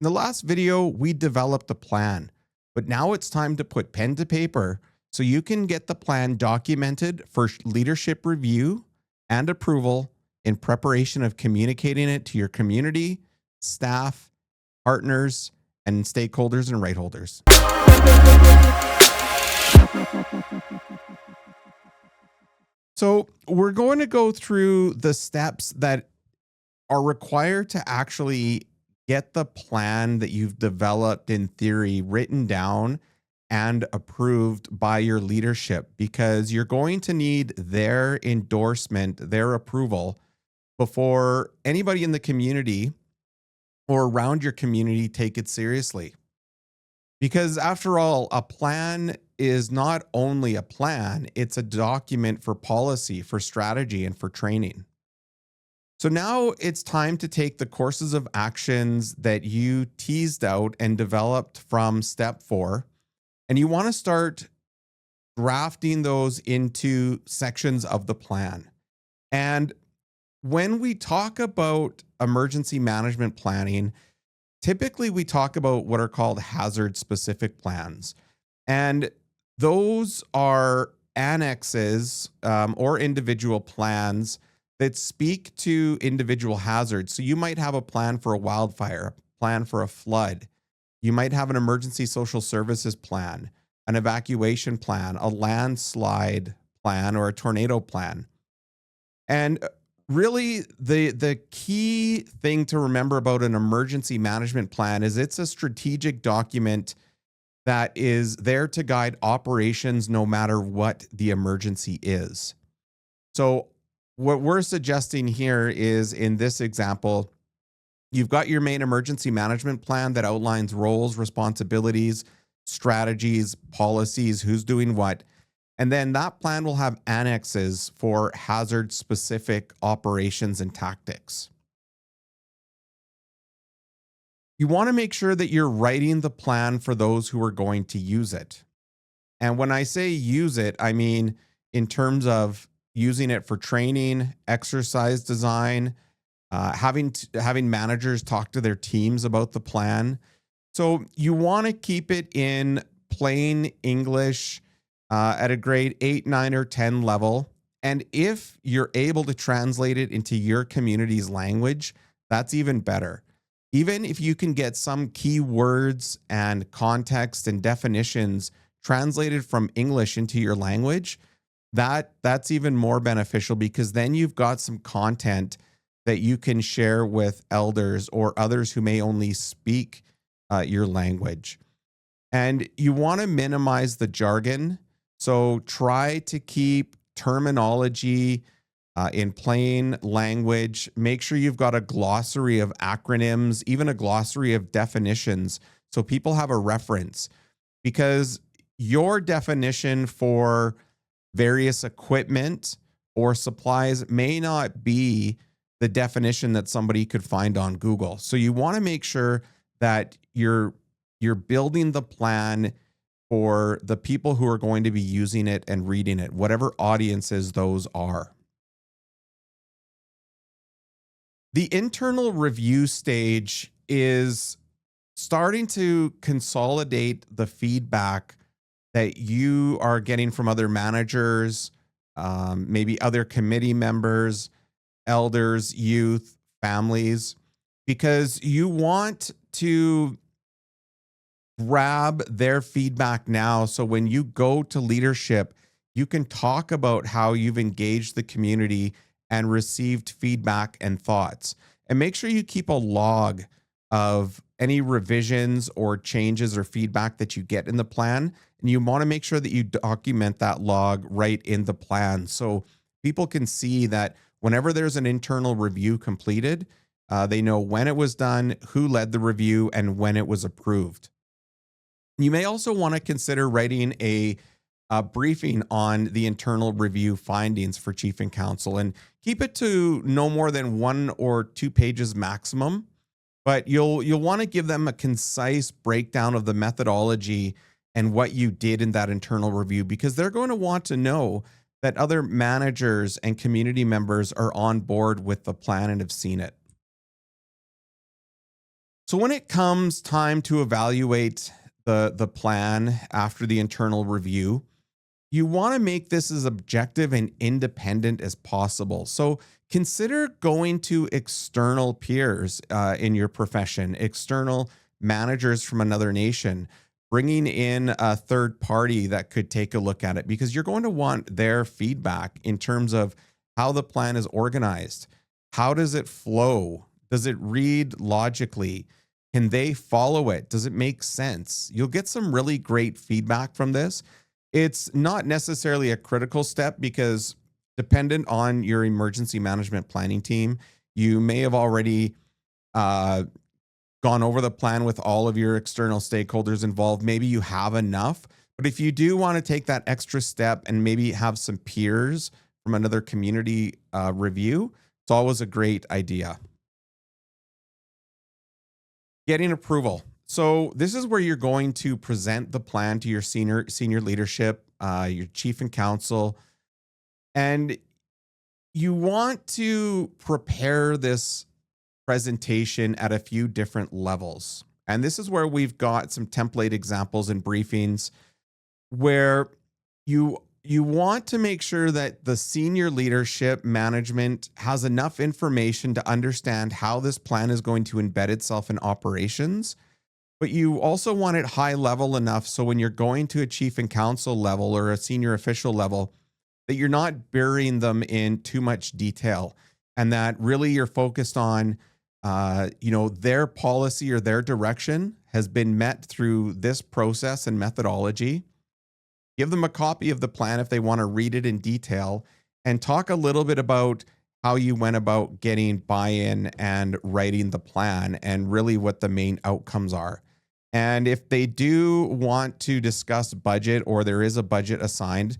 In the last video, we developed a plan, but now it's time to put pen to paper so you can get the plan documented for leadership review and approval in preparation of communicating it to your community, staff, partners, and stakeholders and right holders. So we're going to go through the steps that are required to actually get the plan that you've developed in theory written down and approved by your leadership, because you're going to need their endorsement, their approval before anybody in the community or around your community take it seriously. Because after all, a plan is not only a plan, it's a document for policy, for strategy, and for training. So now it's time to take the courses of actions that you teased out and developed from step 4, and you want to start drafting those into sections of the plan. And when we talk about emergency management planning, typically we talk about what are called hazard specific plans. And those are annexes or individual plans that speak to individual hazards. So you might have a plan for a wildfire, a plan for a flood. You might have an emergency social services plan, an evacuation plan, a landslide plan, or a tornado plan. And really, the key thing to remember about an emergency management plan is it's a strategic document that is there to guide operations no matter what the emergency is. So what we're suggesting here is, in this example, you've got your main emergency management plan that outlines roles, responsibilities, strategies, policies, who's doing what. And then that plan will have annexes for hazard specific operations and tactics. You want to make sure that you're writing the plan for those who are going to use it. And when I say use it, I mean in terms of using it for training, exercise design, having managers talk to their teams about the plan. So you want to keep it in plain English at a grade 8, 9, or 10 level. And if you're able to translate it into your community's language, that's even better. Even if you can get some key words and context and definitions translated from English into your language, that's even more beneficial, because then you've got some content that you can share with elders or others who may only speak your language. And you want to minimize the jargon. So try to keep terminology in plain language. Make sure you've got a glossary of acronyms, even a glossary of definitions, so people have a reference. Because your definition for various equipment or supplies may not be the definition that somebody could find on Google. So you want to make sure that you're building the plan for the people who are going to be using it and reading it, whatever audiences those are. The internal review stage is starting to consolidate the feedback that you are getting from other managers, maybe other committee members, elders, youth, families, because you want to grab their feedback now. So when you go to leadership, you can talk about how you've engaged the community and received feedback and thoughts. And make sure you keep a log of any revisions or changes or feedback that you get in the plan. And you want to make sure that you document that log right in the plan, so people can see that whenever there's an internal review completed, they know when it was done, who led the review, and when it was approved. You may also want to consider writing a briefing on the internal review findings for chief and council, and keep it to no more than 1 or 2 pages maximum. But you'll want to give them a concise breakdown of the methodology and what you did in that internal review, because they're going to want to know that other managers and community members are on board with the plan and have seen it. So when it comes time to evaluate the plan after the internal review, you want to make this as objective and independent as possible. So consider going to external peers in your profession, external managers from another nation, bringing in a third party that could take a look at it, because you're going to want their feedback in terms of how the plan is organized. How does it flow? Does it read logically? Can they follow it? Does it make sense? You'll get some really great feedback from this. It's not necessarily a critical step because dependent on your emergency management planning team, you may have already gone over the plan with all of your external stakeholders involved. Maybe you have enough, but if you do want to take that extra step and maybe have some peers from another community review, it's always a great idea. Getting approval. So this is where you're going to present the plan to your senior leadership, your chief and council, and you want to prepare this presentation at a few different levels. And this is where we've got some template examples and briefings where you want to make sure that the senior leadership management has enough information to understand how this plan is going to embed itself in operations. But you also want it high level enough so when you're going to a chief and council level or a senior official level, that you're not burying them in too much detail, and that really you're focused on, their policy or their direction has been met through this process and methodology. Give them a copy of the plan if they want to read it in detail, and talk a little bit about how you went about getting buy-in and writing the plan and really what the main outcomes are. And if they do want to discuss budget or there is a budget assigned,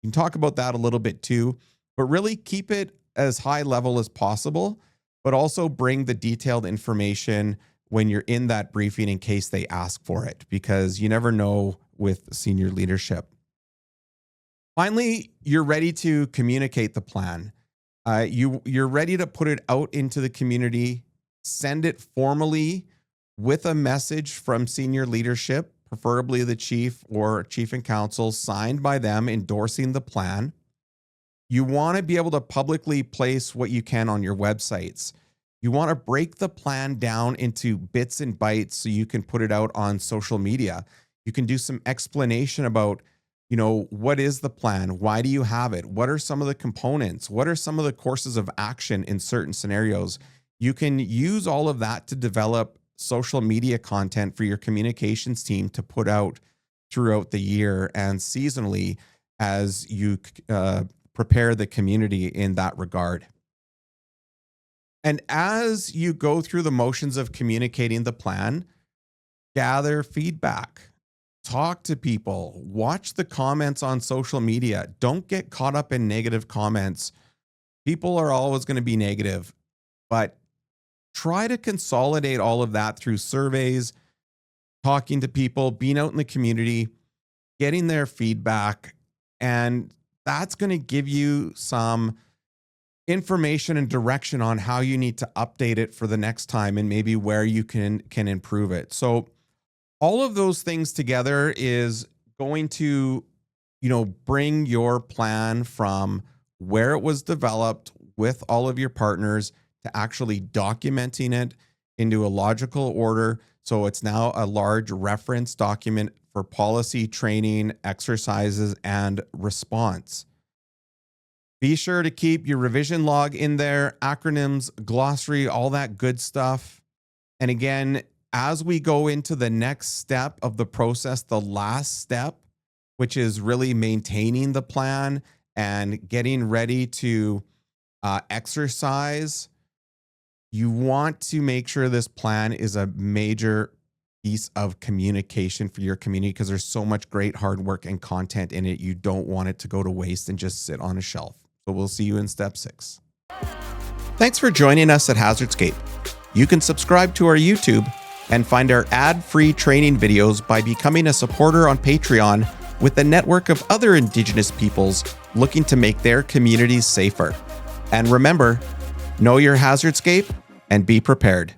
you can talk about that a little bit too, but really keep it as high level as possible, but also bring the detailed information when you're in that briefing in case they ask for it, because you never know with senior leadership. Finally, you're ready to communicate the plan. You're ready to put it out into the community, send it formally with a message from senior leadership, preferably the chief or chief and council, signed by them endorsing the plan. You want to be able to publicly place what you can on your websites. You want to break the plan down into bits and bytes so you can put it out on social media. You can do some explanation about, what is the plan? Why do you have it? What are some of the components? What are some of the courses of action in certain scenarios? You can use all of that to develop social media content for your communications team to put out throughout the year and seasonally as you prepare the community in that regard. And as you go through the motions of communicating the plan, gather feedback, talk to people, watch the comments on social media. Don't get caught up in negative comments. People are always going to be negative, but try to consolidate all of that through surveys, talking to people, being out in the community, getting their feedback. And that's going to give you some information and direction on how you need to update it for the next time and maybe where you can improve it. So all of those things together is going to, bring your plan from where it was developed with all of your partners to actually documenting it into a logical order. So it's now a large reference document for policy, training, exercises, and response. Be sure to keep your revision log in there, acronyms, glossary, all that good stuff. And again, as we go into the next step of the process, the last step, which is really maintaining the plan and getting ready to exercise, you want to make sure this plan is a major piece of communication for your community because there's so much great hard work and content in it. You don't want it to go to waste and just sit on a shelf. So we'll see you in step 6. Thanks for joining us at Hazardscape. You can subscribe to our YouTube and find our ad-free training videos by becoming a supporter on Patreon with a network of other Indigenous peoples looking to make their communities safer. And remember, know your hazardscape and be prepared.